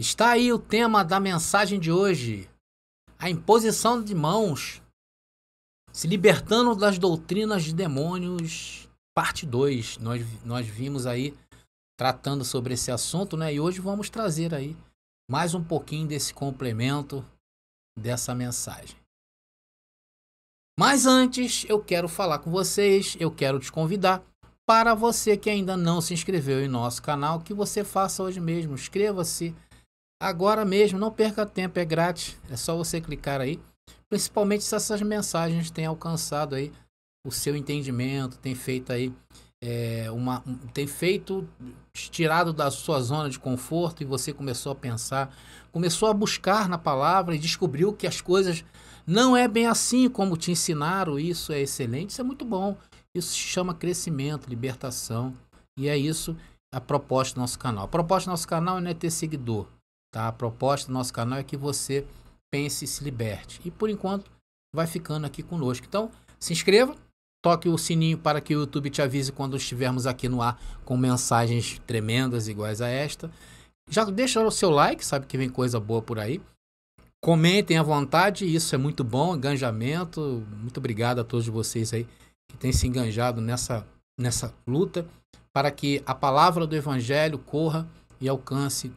Está aí o tema da mensagem de hoje: a imposição de mãos, se libertando das doutrinas de demônios, parte 2. Nós vimos aí tratando sobre esse assunto, né? E hoje vamos trazer aí mais um pouquinho desse complemento dessa mensagem. Mas antes, eu quero falar com vocês, eu quero te convidar para você que ainda não se inscreveu em nosso canal, que você faça hoje mesmo. Inscreva-se agora mesmo, não perca tempo, é grátis, é só você clicar aí. Principalmente se essas mensagens têm alcançado aí o seu entendimento, tem feito aí tem feito tirado da sua zona de conforto e você começou a pensar, começou a buscar na palavra e descobriu que as coisas não é bem assim como te ensinaram. Isso é excelente, isso é muito bom. Isso se chama crescimento, libertação, e é isso a proposta do nosso canal. A proposta do nosso canal não é ter seguidor, tá? A proposta do nosso canal é que você pense e se liberte. E por enquanto vai ficando aqui conosco. Então, se inscreva, toque o sininho para que o YouTube te avise quando estivermos aqui no ar com mensagens tremendas iguais a esta. Já deixa o seu like, sabe que vem coisa boa por aí. Comentem à vontade, isso é muito bom, engajamento. Muito obrigado a todos vocês aí que têm se enganjado nessa luta para que a palavra do Evangelho corra e alcance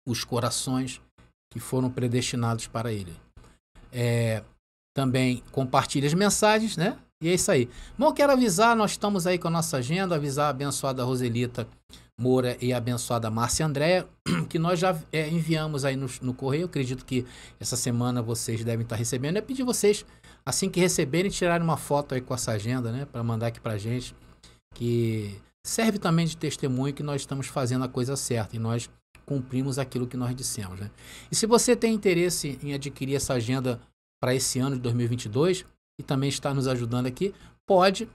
os corações que foram predestinados para ele. Também compartilhe as mensagens, né? E é isso aí. Bom, quero avisar, nós estamos aí com a nossa agenda, avisar a abençoada Roselita Moura e a abençoada Márcia Andréa, que nós já enviamos aí no correio. Eu acredito que essa semana vocês devem estar recebendo. É pedir vocês, assim que receberem, tirarem uma foto aí com essa agenda, né? Para mandar aqui pra gente, que serve também de testemunho que nós estamos fazendo a coisa certa e nós cumprimos aquilo que nós dissemos, né? E se você tem interesse em adquirir essa agenda para esse ano de 2022 e também está nos ajudando aqui, pode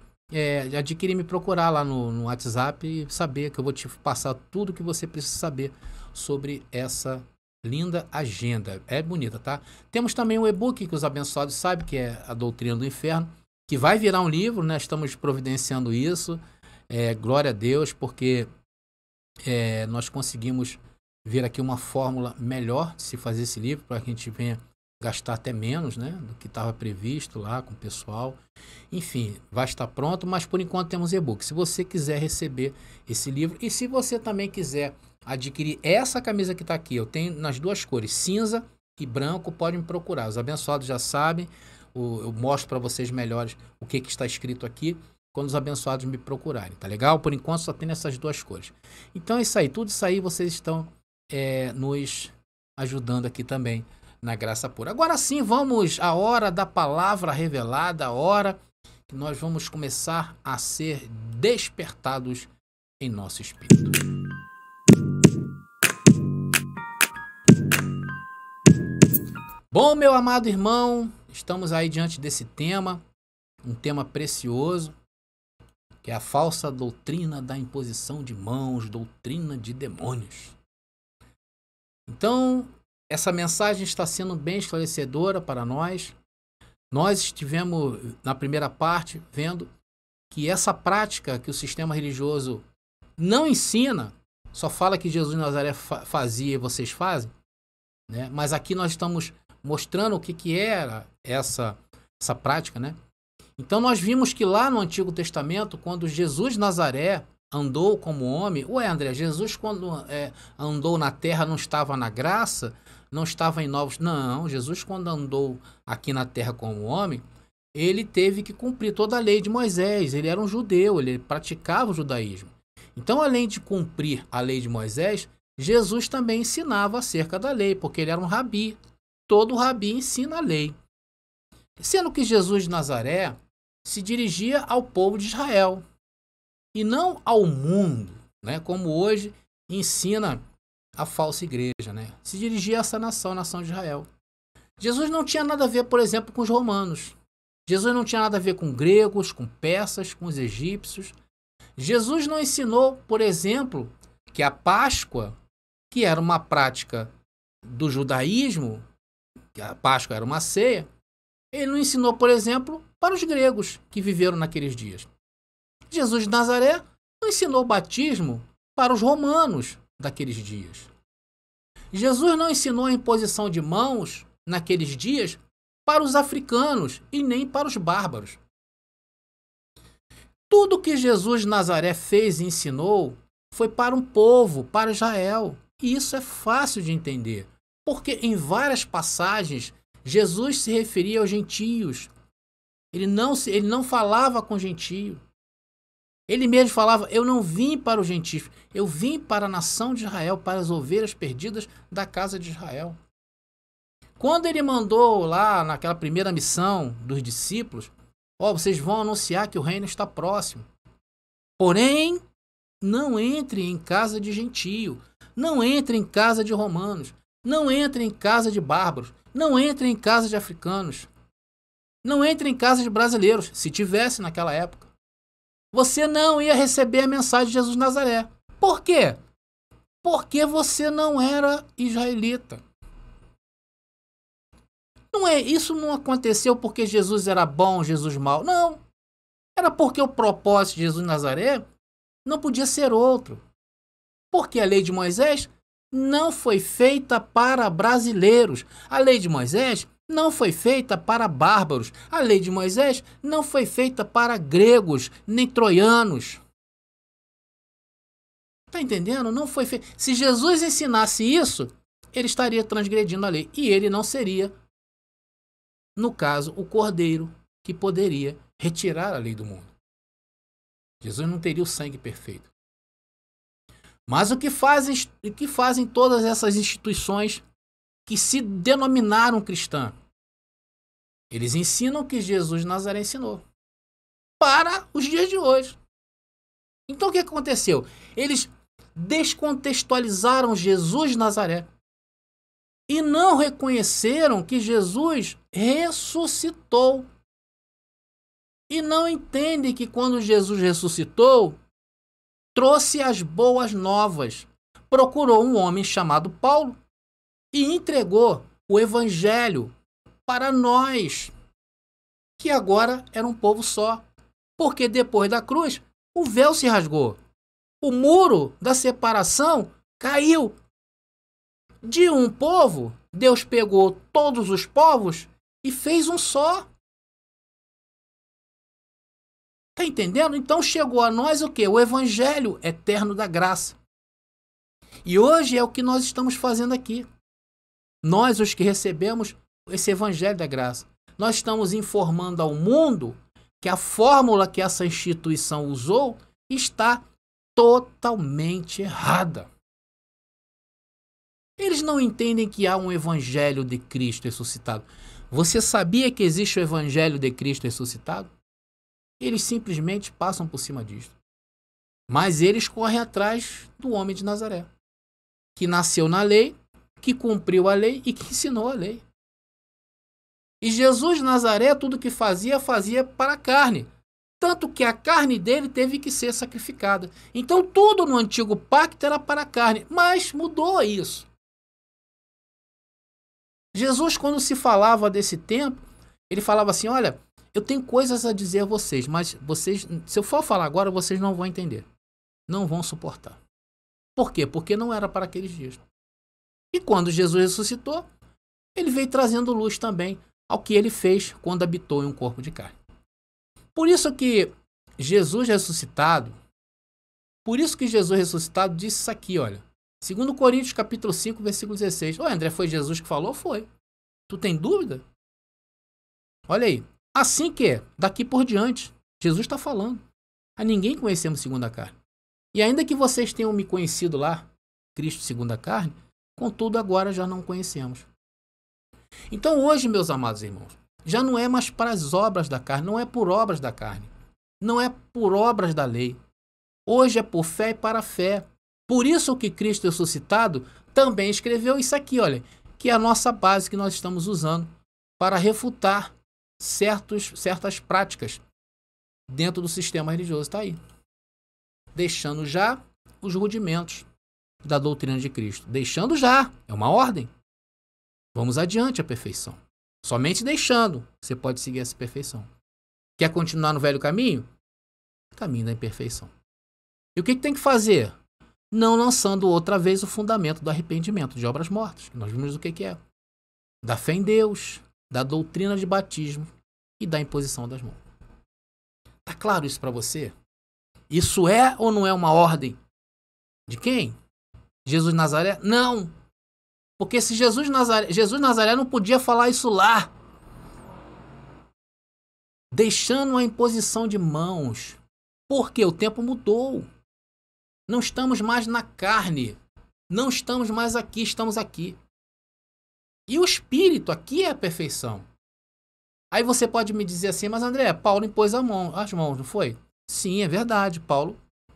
adquirir, me procurar lá no WhatsApp e saber que eu vou te passar tudo que você precisa saber sobre essa linda agenda. É bonita, tá? Temos também um e-book que os abençoados sabem, que é a Doutrina do Inferno, que vai virar um livro, né? Estamos providenciando isso. Glória a Deus, porque nós conseguimos ver aqui uma fórmula melhor de se fazer esse livro, para que a gente venha gastar até menos, né, do que estava previsto lá com o pessoal. Enfim, vai estar pronto, mas por enquanto temos e-book. Se você quiser receber esse livro, e se você também quiser adquirir essa camisa que está aqui, eu tenho nas duas cores, cinza e branco, pode me procurar. Os abençoados já sabem, eu mostro para vocês melhores o que está escrito aqui quando os abençoados me procurarem, tá legal? Por enquanto só tem essas duas cores. Então é isso aí, tudo isso aí vocês estão nos ajudando aqui também na graça pura. Agora sim, vamos à hora da palavra revelada, a hora que nós vamos começar a ser despertados em nosso espírito. Bom, meu amado irmão, estamos aí diante desse tema, um tema precioso, que é a falsa doutrina da imposição de mãos, doutrina de demônios. Então, essa mensagem está sendo bem esclarecedora para nós. Nós estivemos, na primeira parte, vendo que essa prática que o sistema religioso não ensina, só fala que Jesus de Nazaré fazia e vocês fazem, né? Mas aqui nós estamos mostrando o que era essa prática, né? Então nós vimos que lá no Antigo Testamento, quando Jesus de Nazaré andou como homem, André, Jesus quando andou na terra não estava na graça, não estava em novos... Não, Jesus quando andou aqui na terra como homem, ele teve que cumprir toda a lei de Moisés, ele era um judeu, ele praticava o judaísmo. Então, além de cumprir a lei de Moisés, Jesus também ensinava acerca da lei, porque ele era um rabi. Todo rabi ensina a lei. Sendo que Jesus de Nazaré se dirigia ao povo de Israel e não ao mundo, né? Como hoje ensina a falsa igreja, né? Se dirigia a essa nação, a nação de Israel. Jesus não tinha nada a ver, por exemplo, com os romanos. Jesus não tinha nada a ver com gregos, com persas, com os egípcios. Jesus não ensinou, por exemplo, que a Páscoa, que era uma prática do judaísmo, que a Páscoa era uma ceia, ele não ensinou, por exemplo, para os gregos que viveram naqueles dias. Jesus de Nazaré não ensinou o batismo para os romanos daqueles dias. Jesus não ensinou a imposição de mãos naqueles dias para os africanos e nem para os bárbaros. Tudo que Jesus de Nazaré fez e ensinou foi para um povo, para Israel. E isso é fácil de entender, porque em várias passagens Jesus se referia aos gentios. Ele não falava com gentio. Ele mesmo falava, eu não vim para os gentios, eu vim para a nação de Israel, para as ovelhas perdidas da casa de Israel. Quando ele mandou lá naquela primeira missão dos discípulos, vocês vão anunciar que o reino está próximo. Porém, não entre em casa de gentio, não entre em casa de romanos, não entre em casa de bárbaros, não entre em casa de africanos, não entre em casa de brasileiros, se tivesse naquela época. Você não ia receber a mensagem de Jesus de Nazaré. Por quê? Porque você não era israelita. Isso não aconteceu porque Jesus era bom, Jesus mau. Não. Era porque o propósito de Jesus de Nazaré não podia ser outro. Porque a lei de Moisés não foi feita para brasileiros. A lei de Moisés não foi feita para bárbaros. A lei de Moisés não foi feita para gregos, nem troianos. Está entendendo? Não foi feito. Se Jesus ensinasse isso, ele estaria transgredindo a lei. E ele não seria, no caso, o cordeiro que poderia retirar a lei do mundo. Jesus não teria o sangue perfeito. Mas o que fazem todas essas instituições que se denominaram cristãs? Eles ensinam o que Jesus de Nazaré ensinou para os dias de hoje. Então o que aconteceu? Eles descontextualizaram Jesus de Nazaré e não reconheceram que Jesus ressuscitou. E não entendem que quando Jesus ressuscitou, trouxe as boas novas. Procurou um homem chamado Paulo e entregou o evangelho para nós, que agora era um povo só. Porque depois da cruz, o véu se rasgou. O muro da separação caiu. De um povo, Deus pegou todos os povos e fez um só. Está entendendo? Então chegou a nós o quê? O evangelho eterno da graça. E hoje é o que nós estamos fazendo aqui. Nós, os que recebemos esse evangelho da graça, nós estamos informando ao mundo que a fórmula que essa instituição usou está totalmente errada. Eles não entendem que há um evangelho de Cristo ressuscitado. Você sabia que existe o evangelho de Cristo ressuscitado? Eles simplesmente passam por cima disso. Mas eles correm atrás do homem de Nazaré, que nasceu na lei, que cumpriu a lei e que ensinou a lei. E Jesus de Nazaré, tudo que fazia para a carne. Tanto que a carne dele teve que ser sacrificada. Então tudo no antigo pacto era para a carne, mas mudou isso. Jesus, quando se falava desse tempo, ele falava assim, olha, eu tenho coisas a dizer a vocês, mas vocês, se eu for falar agora, vocês não vão entender. Não vão suportar. Por quê? Porque não era para aqueles dias. E quando Jesus ressuscitou, ele veio trazendo luz também ao que ele fez quando habitou em um corpo de carne. Por isso que Jesus ressuscitado disse isso aqui, olha. 2 Coríntios capítulo 5, versículo 16. Ô André, foi Jesus que falou? Foi. Tu tem dúvida? Olha aí. Assim que, daqui por diante, Jesus está falando. A ninguém conhecemos segundo a carne. E ainda que vocês tenham me conhecido lá, Cristo segundo a carne, contudo agora já não conhecemos. Então hoje, meus amados irmãos, já não é mais para as obras da carne, não é por obras da carne, não é por obras da lei. Hoje é por fé e para fé. Por isso que Cristo ressuscitado também escreveu isso aqui, olha, que é a nossa base que nós estamos usando para refutar certas práticas dentro do sistema religioso. Está aí. Deixando já os rudimentos da doutrina de Cristo. Deixando já. É uma ordem. Vamos adiante à perfeição. Somente deixando você pode seguir essa perfeição. Quer continuar no velho caminho? Caminho da imperfeição. E o que tem que fazer? não lançando outra vez o fundamento do arrependimento de obras mortas. Nós vimos o que é. Da fé em Deus, da doutrina de batismo e da imposição das mãos. Tá claro isso para você? Isso é ou não é uma ordem? De quem? Jesus de Nazaré? Não! Porque se Jesus de Nazaré não podia falar isso lá, deixando a imposição de mãos, porque o tempo mudou. Não estamos mais na carne, não estamos mais aqui, estamos aqui. E o Espírito aqui é a perfeição. Aí você pode me dizer assim, mas André, Paulo impôs as mãos, não foi? Sim, é verdade, Paulo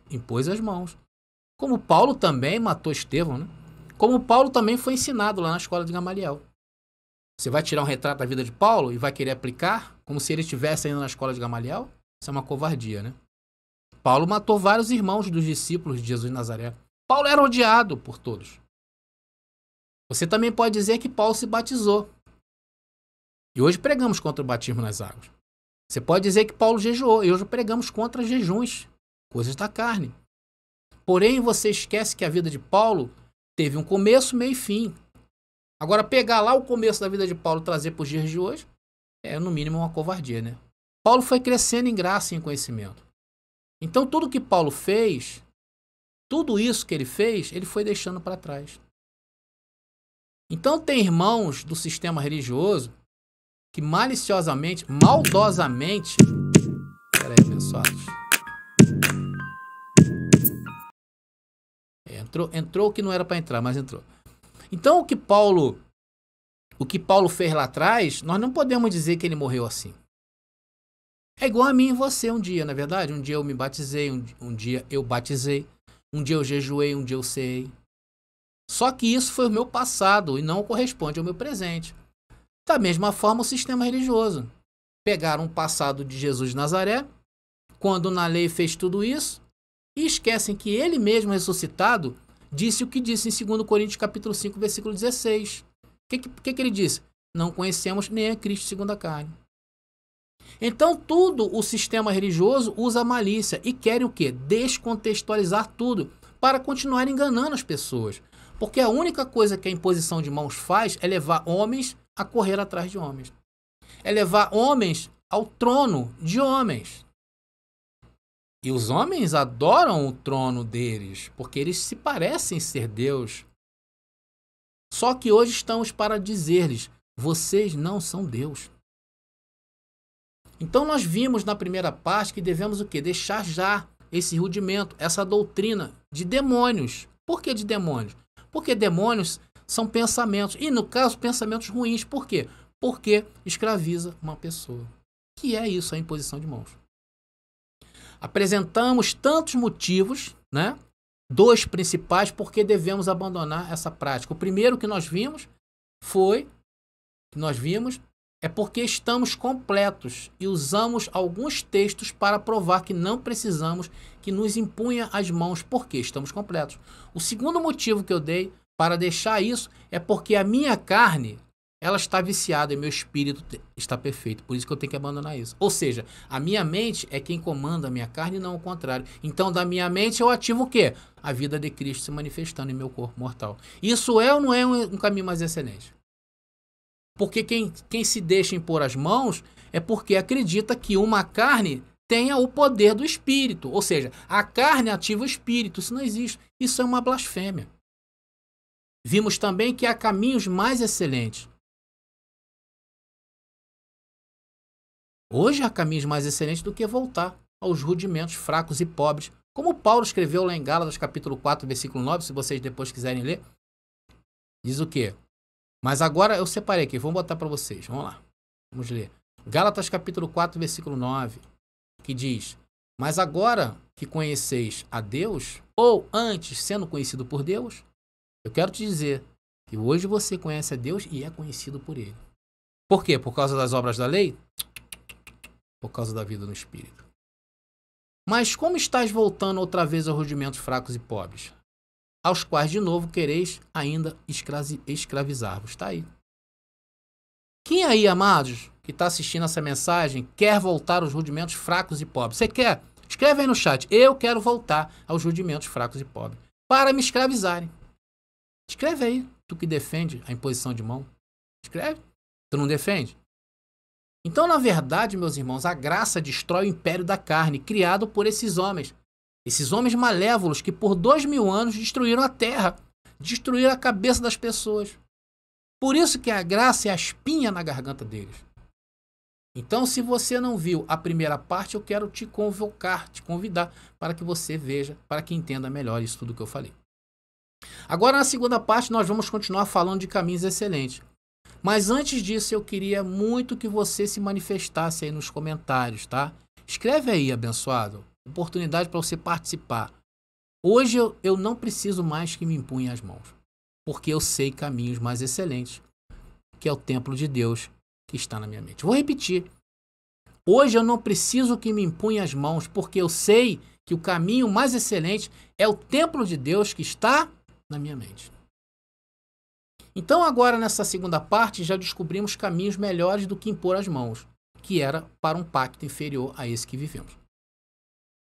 impôs as mãos. Como Paulo também matou Estevão, né? Como Paulo também foi ensinado lá na escola de Gamaliel. Você vai tirar um retrato da vida de Paulo e vai querer aplicar como se ele estivesse ainda na escola de Gamaliel? Isso é uma covardia, né? Paulo matou vários irmãos dos discípulos de Jesus de Nazaré. Paulo era odiado por todos. Você também pode dizer que Paulo se batizou. E hoje pregamos contra o batismo nas águas. Você pode dizer que Paulo jejuou. E hoje pregamos contra jejuns, coisas da carne. Porém, você esquece que a vida de Paulo teve um começo, meio e fim. Agora, pegar lá o começo da vida de Paulo e trazer para os dias de hoje é, no mínimo, uma covardia, né? Paulo foi crescendo em graça e em conhecimento. Então, tudo que Paulo fez, tudo isso que ele fez, ele foi deixando para trás. Então, tem irmãos do sistema religioso que maliciosamente, maldosamente... Peraí, abençoados. Entrou o que não era para entrar, mas entrou. Então, o que Paulo fez lá atrás, nós não podemos dizer que ele morreu assim. É igual a mim e você um dia, na é verdade? Um dia eu me batizei, um dia eu batizei, um dia eu jejuei, um dia eu ceei. Só que isso foi o meu passado e não corresponde ao meu presente. Da mesma forma, o sistema religioso. Pegaram o passado de Jesus de Nazaré, quando na lei fez tudo isso, e esquecem que ele mesmo ressuscitado disse o que disse em 2 Coríntios capítulo 5, versículo 16. O que ele disse? Não conhecemos nem a Cristo segundo a carne. Então, tudo o sistema religioso usa a malícia e querem o quê? Descontextualizar tudo para continuar enganando as pessoas. Porque a única coisa que a imposição de mãos faz é levar homens a correr atrás de homens. É levar homens ao trono de homens. E os homens adoram o trono deles, porque eles se parecem ser Deus. Só que hoje estamos para dizer-lhes, vocês não são Deus. Então nós vimos na primeira parte que devemos o quê? Deixar já esse rudimento, essa doutrina de demônios. Por que de demônios? Porque demônios são pensamentos, e no caso pensamentos ruins. Por quê? Porque escraviza uma pessoa. Que é isso, a imposição de mãos. Apresentamos tantos motivos, né? 2 principais porque devemos abandonar essa prática. O primeiro que nós vimos é porque estamos completos e usamos alguns textos para provar que não precisamos que nos impunha as mãos porque estamos completos. O segundo motivo que eu dei para deixar isso é porque a minha carne, ela está viciada e meu espírito está perfeito. Por isso que eu tenho que abandonar isso. Ou seja, a minha mente é quem comanda a minha carne e não o contrário. Então, da minha mente eu ativo o quê? A vida de Cristo se manifestando em meu corpo mortal. Isso é ou não é um caminho mais excelente? Porque quem se deixa impor as mãos é porque acredita que uma carne tenha o poder do espírito. Ou seja, a carne ativa o espírito. Isso não existe. Isso é uma blasfêmia. Vimos também que há caminhos mais excelentes. Hoje há caminhos mais excelentes do que voltar aos rudimentos fracos e pobres. Como Paulo escreveu lá em Gálatas capítulo 4, versículo 9, se vocês depois quiserem ler. Diz o quê? Mas agora eu separei aqui, vamos botar para vocês. Vamos lá, vamos ler. Gálatas capítulo 4, versículo 9, que diz: mas agora que conheceis a Deus, ou antes sendo conhecido por Deus, eu quero te dizer que hoje você conhece a Deus e é conhecido por Ele. Por quê? Por causa das obras da lei? Por causa da vida no Espírito. Mas como estás voltando outra vez aos rudimentos fracos e pobres, aos quais de novo quereis ainda escravizar-vos? Está aí. Quem aí, amados, que está assistindo essa mensagem, quer voltar aos rudimentos fracos e pobres? Você quer? Escreve aí no chat. Eu quero voltar aos rudimentos fracos e pobres. para me escravizarem. Escreve aí, tu que defende a imposição de mão. Escreve. Tu não defende? Então, na verdade, meus irmãos, a graça destrói o império da carne, criado por esses homens malévolos que por 2000 anos destruíram a terra, destruíram a cabeça das pessoas. Por isso que a graça é a espinha na garganta deles. Então, se você não viu a primeira parte, eu quero te convidar para que você veja, para que entenda melhor isso tudo que eu falei. Agora, na segunda parte, nós vamos continuar falando de caminhos excelentes. Mas antes disso, eu queria muito que você se manifestasse aí nos comentários, tá? Escreve aí, abençoado. Oportunidade para você participar. Hoje eu não preciso mais que me impunhem as mãos, porque eu sei caminhos mais excelentes, que é o templo de Deus que está na minha mente. Vou repetir. Hoje eu não preciso que me impunhem as mãos, porque eu sei que o caminho mais excelente é o templo de Deus que está na minha mente. Então agora nessa segunda parte já descobrimos caminhos melhores do que impor as mãos, que era para um pacto inferior a esse que vivemos.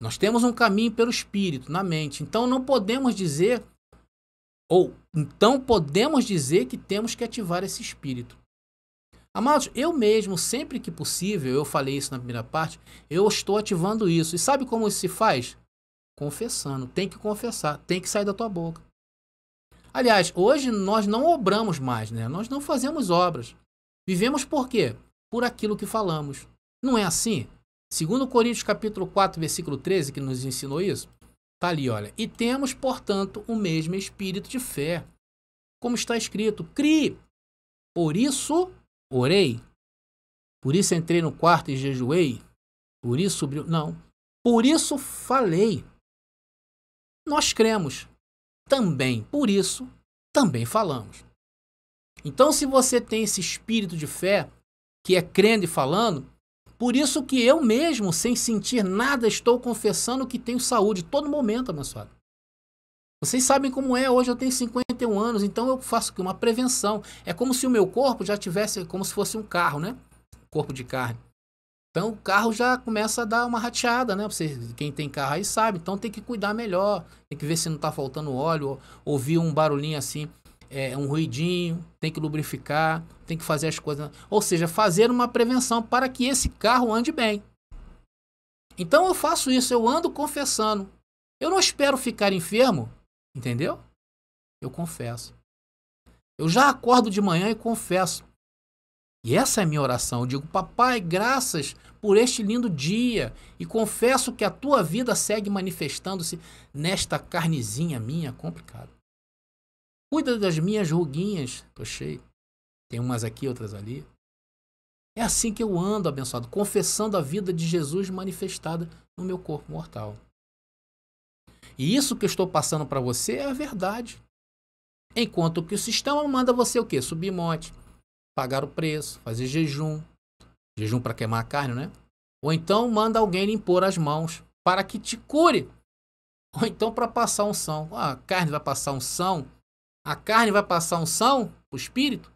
Nós temos um caminho pelo espírito, na mente. Então podemos dizer que temos que ativar esse espírito. Amados, eu mesmo, sempre que possível, eu falei isso na primeira parte, eu estou ativando isso. E sabe como isso se faz? Confessando. Tem que confessar, tem que sair da tua boca. Aliás, hoje nós não obramos mais, né? Nós não fazemos obras. Vivemos por quê? Por aquilo que falamos. Não é assim? 2 Coríntios capítulo 4, versículo 13, que nos ensinou isso, tá ali, olha. E temos, portanto, o mesmo espírito de fé. Como está escrito, crie. Por isso orei. Por isso entrei no quarto e jejuei. Por isso subiu. Não. Por isso falei. Nós cremos. Também por isso, também falamos. Então, se você tem esse espírito de fé, que é crendo e falando, por isso que eu mesmo, sem sentir nada, estou confessando que tenho saúde todo momento, abençoado. Vocês sabem como é, hoje eu tenho 51 anos, então eu faço uma prevenção. É como se o meu corpo já tivesse, como se fosse um carro, né? Corpo de carne. Então o carro já começa a dar uma rateada, né? Quem tem carro aí sabe, então tem que cuidar melhor, tem que ver se não está faltando óleo, ouvir um barulhinho assim, um ruidinho, tem que lubrificar, tem que fazer as coisas, ou seja, fazer uma prevenção para que esse carro ande bem. Então eu faço isso, eu ando confessando. Eu não espero ficar enfermo, entendeu? Eu confesso. Eu já acordo de manhã e confesso. E essa é a minha oração. Eu digo, papai, graças por este lindo dia. E confesso que a tua vida segue manifestando-se nesta carnezinha minha complicada. Cuida das minhas ruguinhas. Tô cheio. Tem umas aqui, outras ali. É assim que eu ando, abençoado, confessando a vida de Jesus manifestada no meu corpo mortal. E isso que eu estou passando para você é a verdade. Enquanto que o sistema manda você o quê? Subir monte. Pagar o preço, fazer jejum para queimar a carne, né? Ou então manda alguém lhe impor as mãos para que te cure. Ou então para passar unção. A carne vai passar unção? A carne vai passar unção? O espírito?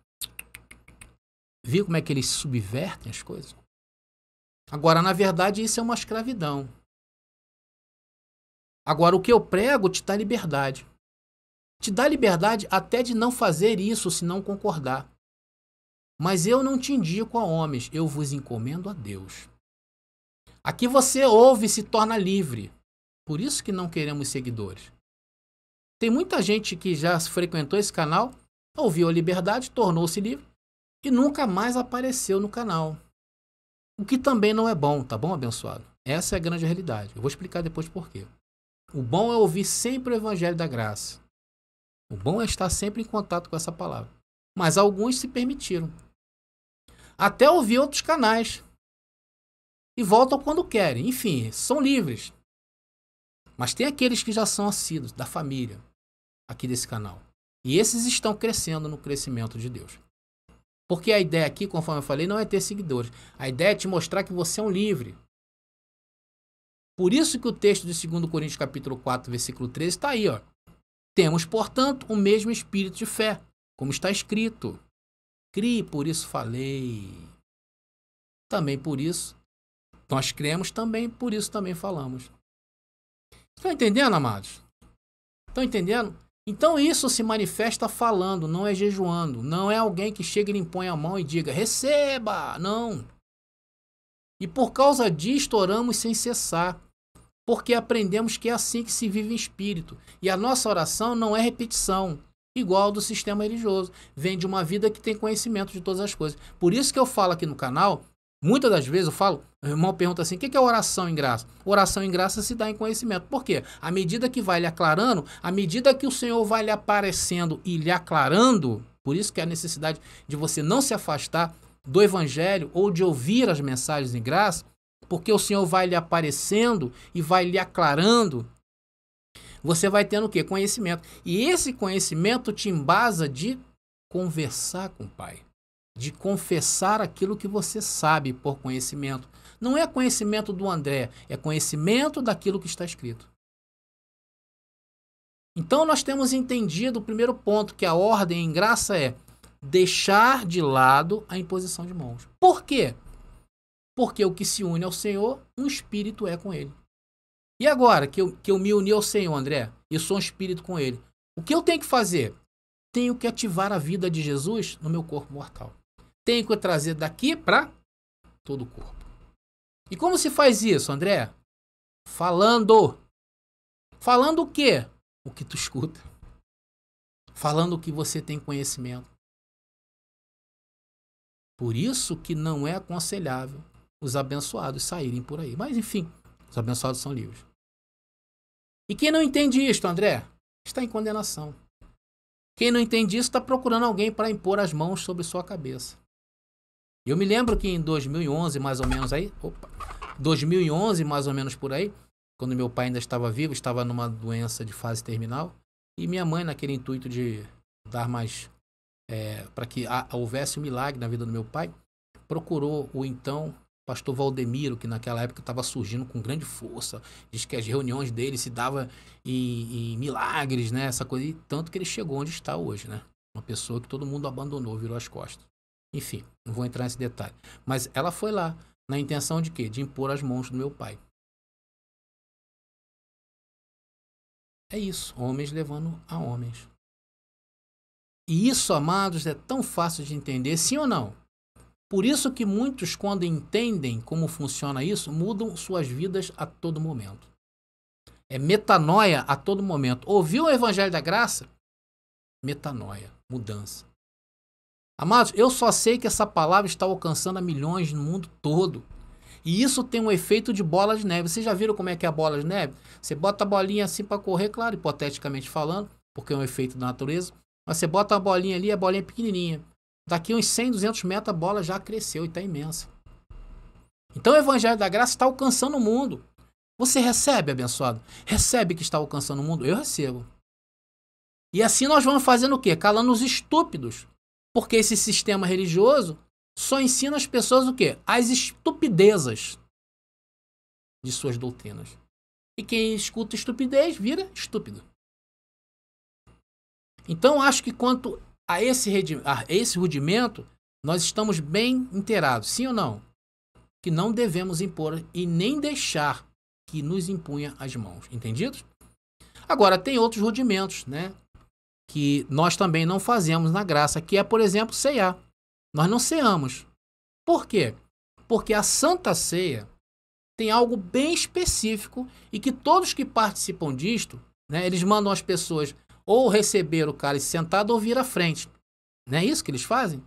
Viu como é que eles subvertem as coisas? Agora, na verdade, isso é uma escravidão. Agora, o que eu prego te dá liberdade. Te dá liberdade até de não fazer isso se não concordar. Mas eu não te indico a homens, eu vos encomendo a Deus. Aqui você ouve e se torna livre. Por isso que não queremos seguidores. Tem muita gente que já frequentou esse canal, ouviu a liberdade, tornou-se livre e nunca mais apareceu no canal. O que também não é bom, tá bom, abençoado? Essa é a grande realidade. Eu vou explicar depois por quê. O bom é ouvir sempre o evangelho da graça. O bom é estar sempre em contato com essa palavra. Mas alguns se permitiram. Até ouvir outros canais. E voltam quando querem. Enfim, são livres. Mas tem aqueles que já são assíduos da família aqui desse canal. E esses estão crescendo no crescimento de Deus. Porque a ideia aqui, conforme eu falei, não é ter seguidores. A ideia é te mostrar que você é um livre. Por isso que o texto de 2 Coríntios capítulo 4, versículo 13 está aí, ó. Temos, portanto, o mesmo espírito de fé, como está escrito. Crie, por isso falei. Também por isso nós cremos, também por isso também falamos. Estão entendendo, amados? Estão entendendo? Então isso se manifesta falando, não é jejuando. Não é alguém que chega e lhe impõe a mão e diga, receba! Não. E por causa disto oramos sem cessar. Porque aprendemos que é assim que se vive em espírito. E a nossa oração não é repetição, igual do sistema religioso. Vem de uma vida que tem conhecimento de todas as coisas. Por isso que eu falo aqui no canal, muitas das vezes eu falo, o irmão pergunta assim, o que é oração em graça? Oração em graça se dá em conhecimento. Por quê? À medida que vai lhe aclarando, à medida que o Senhor vai lhe aparecendo e lhe aclarando, por isso que é a necessidade de você não se afastar do evangelho ou de ouvir as mensagens em graça, porque o Senhor vai lhe aparecendo e vai lhe aclarando, você vai tendo o quê? Conhecimento. E esse conhecimento te embasa de conversar com o Pai, de confessar aquilo que você sabe por conhecimento. Não é conhecimento do André, é conhecimento daquilo que está escrito. Então nós temos entendido o primeiro ponto, que a ordem em graça é deixar de lado a imposição de mãos. Por quê? Porque o que se une ao Senhor, um espírito é com ele. E agora que eu me uni ao Senhor, André, e sou um espírito com ele, o que eu tenho que fazer? Tenho que ativar a vida de Jesus no meu corpo mortal. Tenho que trazer daqui para todo o corpo. E como se faz isso, André? Falando. Falando o quê? O que tu escuta. Falando o que você tem conhecimento. Por isso que não é aconselhável os abençoados saírem por aí. Mas, enfim, os abençoados são livres. E quem não entende isto, André, está em condenação. Quem não entende isso está procurando alguém para impor as mãos sobre sua cabeça. Eu me lembro que em 2011, mais ou menos aí, 2011, mais ou menos por aí, quando meu pai ainda estava vivo, estava numa doença de fase terminal, e minha mãe, naquele intuito de dar mais, para que houvesse um milagre na vida do meu pai, procurou o então pastor Valdemiro, que naquela época estava surgindo com grande força. Diz que as reuniões dele se davam em milagres, né? Essa coisa, e tanto que ele chegou onde está hoje, né? Uma pessoa que todo mundo abandonou, virou as costas. Enfim, não vou entrar nesse detalhe. Mas ela foi lá, na intenção de quê? De impor as mãos do meu pai. É isso, homens levando a homens. E isso, amados, é tão fácil de entender, sim ou não? Por isso que muitos, quando entendem como funciona isso, mudam suas vidas a todo momento. É metanoia a todo momento. Ouviu o Evangelho da Graça? Metanoia, mudança. Amados, eu só sei que essa palavra está alcançando a milhões no mundo todo. E isso tem um efeito de bola de neve. Vocês já viram como é que é a bola de neve? Você bota a bolinha assim para correr, claro, hipoteticamente falando, porque é um efeito da natureza. Mas você bota a bolinha ali, a bolinha é pequenininha. Daqui uns 100, 200 metros a bola já cresceu e está imensa. Então o Evangelho da Graça está alcançando o mundo. Você recebe, abençoado? Recebe que está alcançando o mundo? Eu recebo. E assim nós vamos fazendo o quê? Calando os estúpidos. Porque esse sistema religioso só ensina as pessoas o quê? As estupidezas de suas doutrinas. E quem escuta estupidez vira estúpido. Então acho que quanto a esse rudimento, nós estamos bem inteirados, sim ou não? Que não devemos impor e nem deixar que nos impunha as mãos, entendidos? Agora, tem outros rudimentos, né? Que nós também não fazemos na graça, que é, por exemplo, ceiar. Nós não ceamos. Por quê? Porque a Santa Ceia tem algo bem específico e que todos que participam disto, né, eles mandam as pessoas ou receber o cálice sentado ou vir à frente. Não é isso que eles fazem?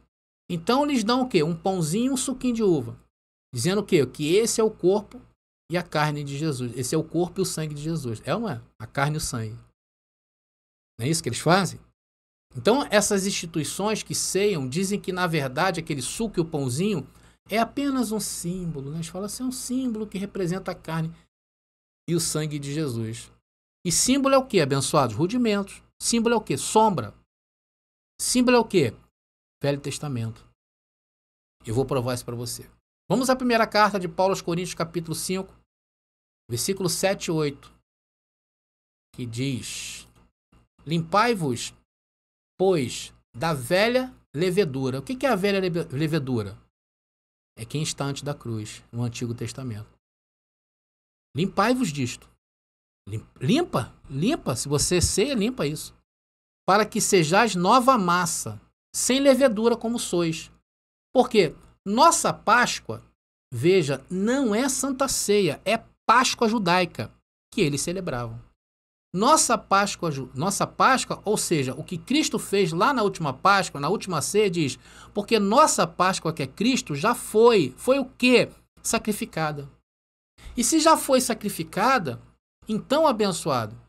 Então eles dão o quê? Um pãozinho e um suquinho de uva. Dizendo o quê? Que esse é o corpo e a carne de Jesus. Esse é o corpo e o sangue de Jesus. É ou não é? A carne e o sangue. Não é isso que eles fazem? Então essas instituições que ceiam dizem que na verdade aquele suco e o pãozinho é apenas um símbolo. Né? Eles falam assim, é um símbolo que representa a carne e o sangue de Jesus. E símbolo é o quê, abençoados? Rudimentos. Símbolo é o quê? Sombra. Símbolo é o quê? Velho Testamento. Eu vou provar isso para você. Vamos à primeira carta de Paulo aos Coríntios, capítulo 5, versículo 7 e 8, que diz: limpai-vos, pois, da velha levedura. O que é a velha levedura? É quem está antes da cruz, no Antigo Testamento. Limpai-vos disto. Limpa, limpa. Se você ceia, limpa isso. Para que sejais nova massa, sem levedura como sois. Porque nossa Páscoa, veja, não é Santa Ceia, é Páscoa judaica, que eles celebravam. Nossa Páscoa, ou seja, o que Cristo fez lá na última Páscoa, na última ceia, diz, porque nossa Páscoa, que é Cristo, já foi o quê? Sacrificada. E se já foi sacrificada, então, abençoado,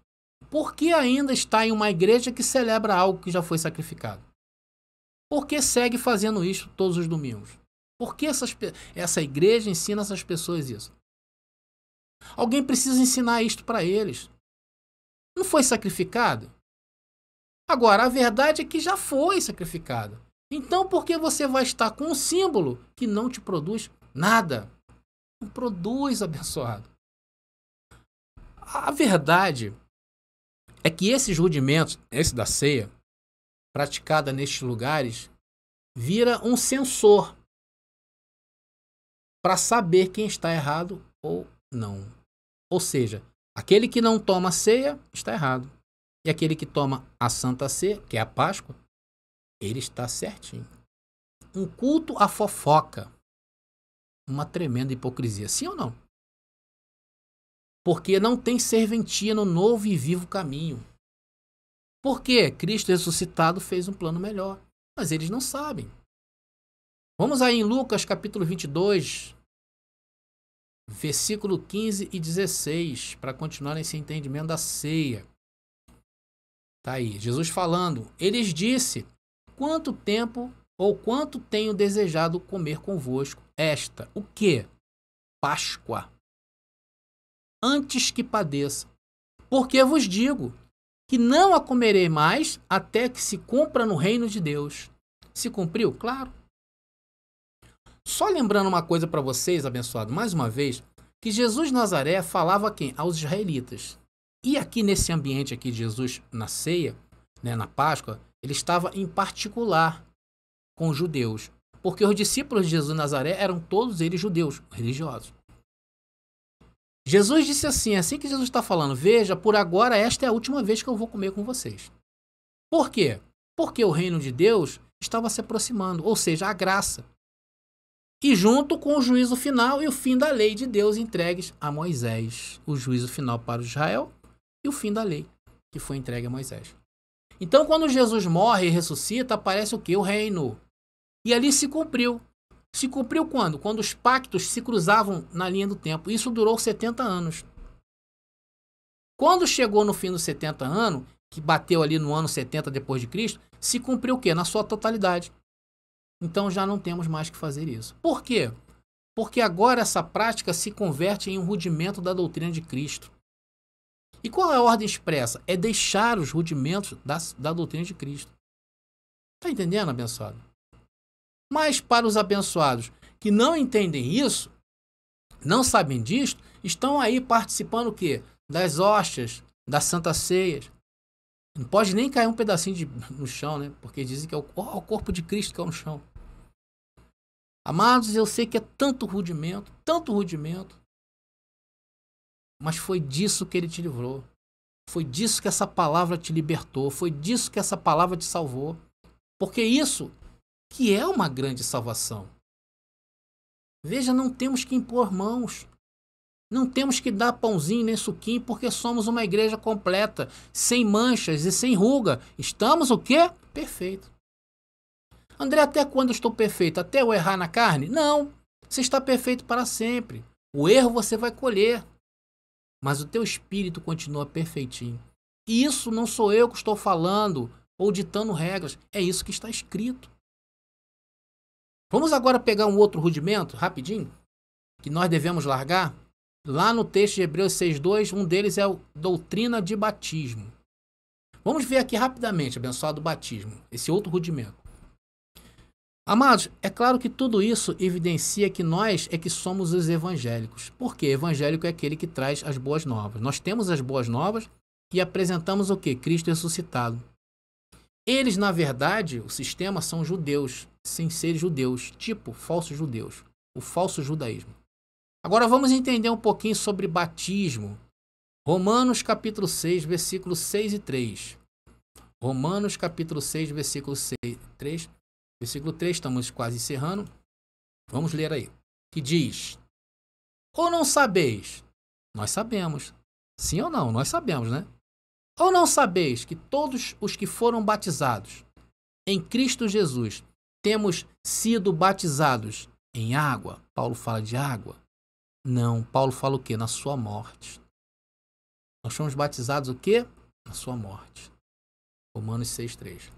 por que ainda está em uma igreja que celebra algo que já foi sacrificado? Por que segue fazendo isso todos os domingos? Por que essa igreja ensina essas pessoas isso? Alguém precisa ensinar isto para eles. Não foi sacrificado? Agora, a verdade é que já foi sacrificado. Então, por que você vai estar com um símbolo que não te produz nada? Não produz, abençoado. A verdade é que esses rudimentos, esse da ceia, praticada nestes lugares, vira um sensor para saber quem está errado ou não. Ou seja, aquele que não toma ceia está errado. E aquele que toma a Santa Ceia, que é a Páscoa, ele está certinho. Um culto à fofoca. Uma tremenda hipocrisia. Sim ou não? Porque não tem serventia no novo e vivo caminho. Porque Cristo ressuscitado fez um plano melhor. Mas eles não sabem. Vamos aí em Lucas capítulo 22, versículo 15 e 16, para continuar nesse entendimento da ceia. Tá aí, Jesus falando. Eles disse, quanto tempo ou quanto tenho desejado comer convosco esta, o quê? Páscoa. Antes que padeça. Porque vos digo que não a comerei mais até que se cumpra no reino de Deus. Se cumpriu? Claro. Só lembrando uma coisa para vocês, abençoado, mais uma vez, que Jesus de Nazaré falava a quem? Aos israelitas. E aqui nesse ambiente aqui de Jesus na ceia, né, na Páscoa, ele estava em particular com os judeus. Porque os discípulos de Jesus de Nazaré eram todos eles judeus, religiosos. Jesus disse assim que Jesus está falando, veja, por agora esta é a última vez que eu vou comer com vocês. Por quê? Porque o reino de Deus estava se aproximando, ou seja, a graça. E junto com o juízo final e o fim da lei de Deus entregues a Moisés. O juízo final para o Israel e o fim da lei que foi entregue a Moisés. Então, quando Jesus morre e ressuscita, aparece o quê? O reino. E ali se cumpriu. Se cumpriu quando? Quando os pactos se cruzavam na linha do tempo. Isso durou 70 anos. Quando chegou no fim dos 70 anos, que bateu ali no ano 70 depois de Cristo, se cumpriu o quê? Na sua totalidade. Então já não temos mais que fazer isso. Por quê? Porque agora essa prática se converte em um rudimento da doutrina de Cristo. E qual é a ordem expressa? É deixar os rudimentos da doutrina de Cristo. Está entendendo, abençoado? Mas para os abençoados que não entendem isso, não sabem disto, estão aí participando o quê? Das hóstias, das santas ceias. Não pode nem cair um pedacinho no chão, né? Porque dizem que é o corpo de Cristo que é no chão. Amados, eu sei que é tanto rudimento, mas foi disso que ele te livrou. Foi disso que essa palavra te libertou. Foi disso que essa palavra te salvou. Porque isso que é uma grande salvação. Veja, não temos que impor mãos. Não temos que dar pãozinho nem suquinho, porque somos uma igreja completa, sem manchas e sem ruga. Estamos o quê? Perfeito. André, até quando estou perfeito? Até eu errar na carne? Não. Você está perfeito para sempre. O erro você vai colher. Mas o teu espírito continua perfeitinho. E isso não sou eu que estou falando ou ditando regras. É isso que está escrito. Vamos agora pegar um outro rudimento, rapidinho, que nós devemos largar. Lá no texto de Hebreus 6:2, um deles é a doutrina de batismo. Vamos ver aqui rapidamente, abençoado, o batismo, esse outro rudimento. Amados, é claro que tudo isso evidencia que nós é que somos os evangélicos. Porque evangélico é aquele que traz as boas novas. Nós temos as boas novas e apresentamos o quê? Cristo ressuscitado. Eles, na verdade, o sistema são judeus, sem ser judeus, tipo falsos judeus, o falso judaísmo. Agora vamos entender um pouquinho sobre batismo. Romanos capítulo 6, versículos 6 e 3. Romanos capítulo 6, versículo 3. Versículo 3, estamos quase encerrando. Vamos ler aí. Que diz: ou não sabeis? Nós sabemos. Sim ou não? Nós sabemos, né? Ou não sabeis que todos os que foram batizados em Cristo Jesus temos sido batizados em água? Paulo fala de água? Não, Paulo fala o quê? Na sua morte. Nós fomos batizados o quê? Na sua morte. Romanos 6,3.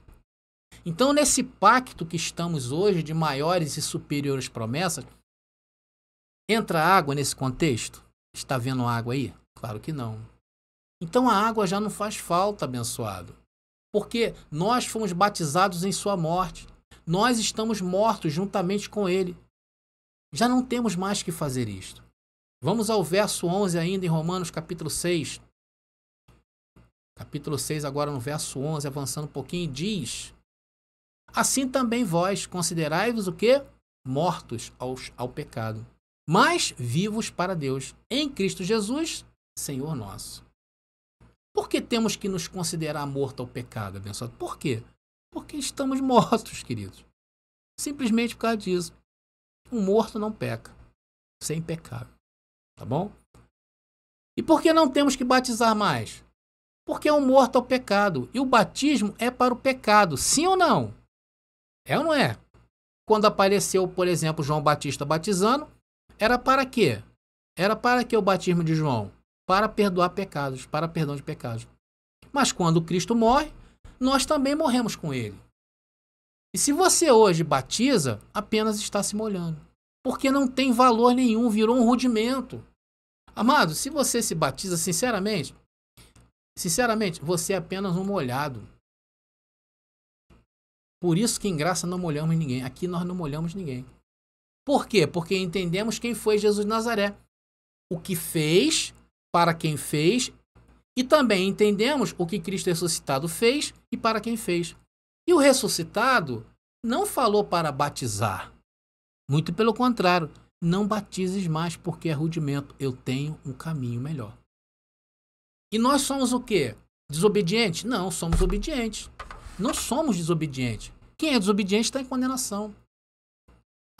Então, nesse pacto que estamos hoje de maiores e superiores promessas, entra água nesse contexto? Está vendo água aí? Claro que não. Então a água já não faz falta, abençoado. Porque nós fomos batizados em sua morte. Nós estamos mortos juntamente com ele. Já não temos mais que fazer isto. Vamos ao verso 11 ainda em Romanos capítulo 6. Capítulo 6 agora no verso 11, avançando um pouquinho, diz: assim também vós considerai-vos o quê? Mortos ao pecado, mas vivos para Deus, em Cristo Jesus, Senhor nosso. Por que temos que nos considerar mortos ao pecado, abençoado? Por quê? Porque estamos mortos, queridos. Simplesmente por causa disso. Um morto não peca, sem pecado. Tá bom? E por que não temos que batizar mais? Porque é um morto ao pecado. E o batismo é para o pecado, sim ou não? É ou não é? Quando apareceu, por exemplo, João Batista batizando, era para quê? Era para que o batismo de João? Para perdoar pecados, para perdão de pecados. Mas quando Cristo morre, nós também morremos com ele. E se você hoje batiza, apenas está se molhando. Porque não tem valor nenhum, virou um rudimento. Amado, se você se batiza sinceramente, você é apenas um molhado. Por isso que em graça não molhamos ninguém. Aqui nós não molhamos ninguém. Por quê? Porque entendemos quem foi Jesus de Nazaré. O que fez, para quem fez, e também entendemos o que Cristo ressuscitado fez e para quem fez. E o ressuscitado não falou para batizar. Muito pelo contrário, não batizes mais porque é rudimento. Eu tenho um caminho melhor. E nós somos o quê? Desobedientes? Não, somos obedientes. Não somos desobedientes. Quem é desobediente está em condenação.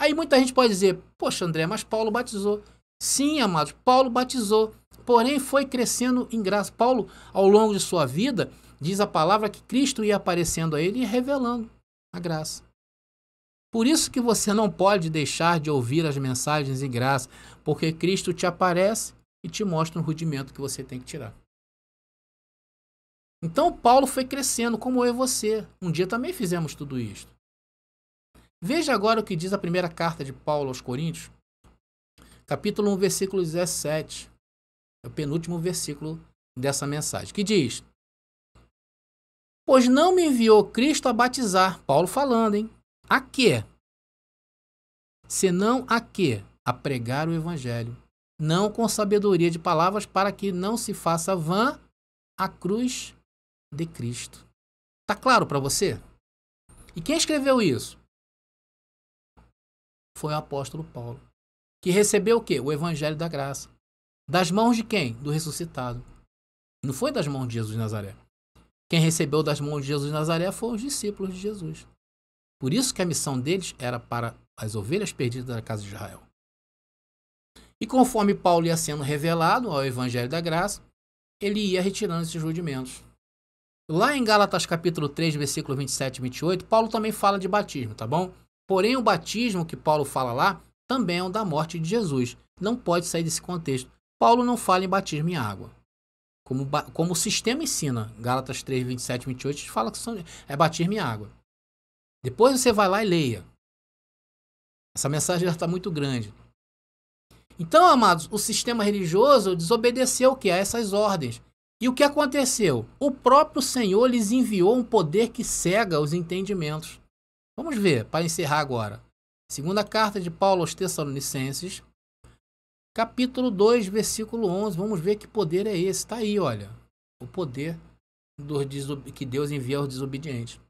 Aí muita gente pode dizer: poxa, André, mas Paulo batizou. Sim, amados, Paulo batizou. Porém, foi crescendo em graça. Paulo, ao longo de sua vida, diz a palavra que Cristo ia aparecendo a ele e revelando a graça. Por isso que você não pode deixar de ouvir as mensagens em graça, porque Cristo te aparece e te mostra um rudimento que você tem que tirar. Então, Paulo foi crescendo, como eu e você. Um dia também fizemos tudo isto. Veja agora o que diz a primeira carta de Paulo aos Coríntios, capítulo 1, versículo 17. É o penúltimo versículo dessa mensagem, que diz: pois não me enviou Cristo a batizar, Paulo falando, hein? A quê? Senão a quê? A pregar o evangelho, não com sabedoria de palavras, para que não se faça vã a cruz de Cristo. Tá claro para você? E quem escreveu isso? Foi o apóstolo Paulo, que recebeu o quê? O evangelho da graça. Das mãos de quem? Do ressuscitado. Não foi das mãos de Jesus de Nazaré. Quem recebeu das mãos de Jesus de Nazaré foram os discípulos de Jesus. Por isso que a missão deles era para as ovelhas perdidas da casa de Israel. E conforme Paulo ia sendo revelado ao evangelho da graça, ele ia retirando esses rudimentos. Lá em Gálatas capítulo 3, versículo 27 e 28, Paulo também fala de batismo, tá bom? Porém, o batismo que Paulo fala lá também é o da morte de Jesus. Não pode sair desse contexto. Paulo não fala em batismo em água. Como o sistema ensina, Gálatas 3, 27 e 28, fala que é batismo em água. Depois você vai lá e leia. Essa mensagem já está muito grande. Então, amados, o sistema religioso desobedeceu o que? A essas ordens. E o que aconteceu? O próprio Senhor lhes enviou um poder que cega os entendimentos. Vamos ver, para encerrar agora. Segunda carta de Paulo aos Tessalonicenses, capítulo 2, versículo 11. Vamos ver que poder é esse. Está aí, olha. O poder que Deus envia aos desobedientes.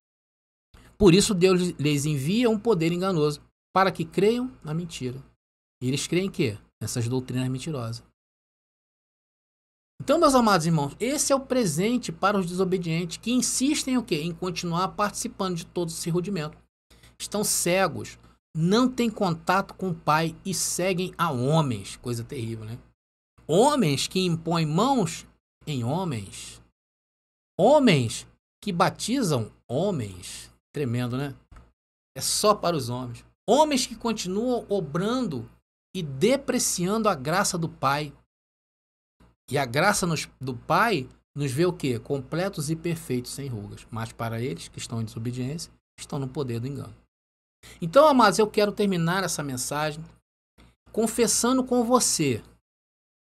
Por isso Deus lhes envia um poder enganoso, para que creiam na mentira. E eles creem em quê? Nessas doutrinas mentirosas. Então, meus amados irmãos, esse é o presente para os desobedientes que insistem em o quê? Em continuar participando de todo esse rudimento. Estão cegos, não têm contato com o Pai e seguem a homens. Coisa terrível, né? Homens que impõem mãos em homens. Homens que batizam homens. Tremendo, né? É só para os homens. Homens que continuam obrando e depreciando a graça do Pai. E a graça do Pai nos vê o quê? Completos e perfeitos, sem rugas. Mas para eles que estão em desobediência, estão no poder do engano. Então, amados, eu quero terminar essa mensagem confessando com você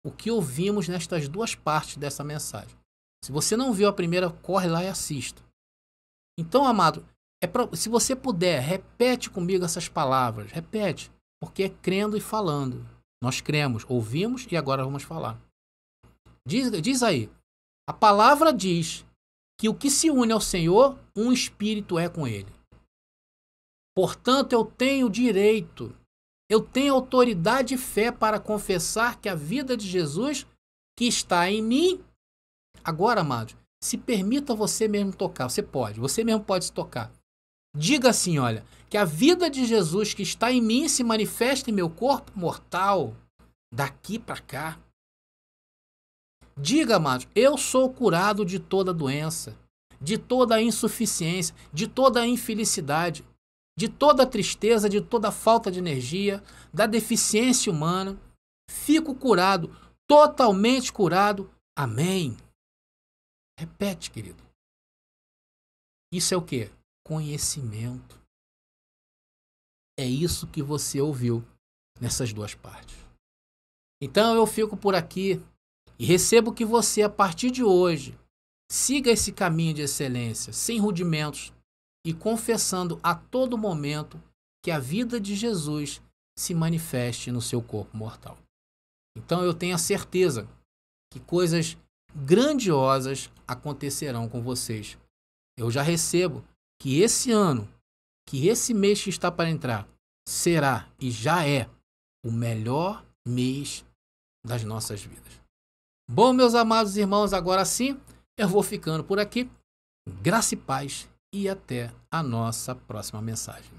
o que ouvimos nestas duas partes dessa mensagem. Se você não viu a primeira, corre lá e assista. Então, amado, se você puder, repete comigo essas palavras. Repete, porque é crendo e falando. Nós cremos, ouvimos e agora vamos falar. Diz aí, a palavra diz que o que se une ao Senhor, um espírito é com ele. Portanto, eu tenho direito, eu tenho autoridade e fé para confessar que a vida de Jesus, que está em mim, agora, amados, se permita você mesmo tocar, você mesmo pode se tocar. Diga assim, olha, que a vida de Jesus que está em mim se manifesta em meu corpo mortal, daqui para cá. Diga, amados, eu sou curado de toda doença, de toda insuficiência, de toda infelicidade, de toda tristeza, de toda falta de energia, da deficiência humana. Fico curado, totalmente curado. Amém. Repete, querido. Isso é o quê? Conhecimento. É isso que você ouviu nessas duas partes. Então eu fico por aqui e recebo que você, a partir de hoje, siga esse caminho de excelência, sem rudimentos e confessando a todo momento que a vida de Jesus se manifeste no seu corpo mortal. Então eu tenho a certeza que coisas grandiosas acontecerão com vocês. Eu já recebo que esse ano, que esse mês que está para entrar, será e já é o melhor mês das nossas vidas. Bom, meus amados irmãos, agora sim, eu vou ficando por aqui. Graça e paz e até a nossa próxima mensagem.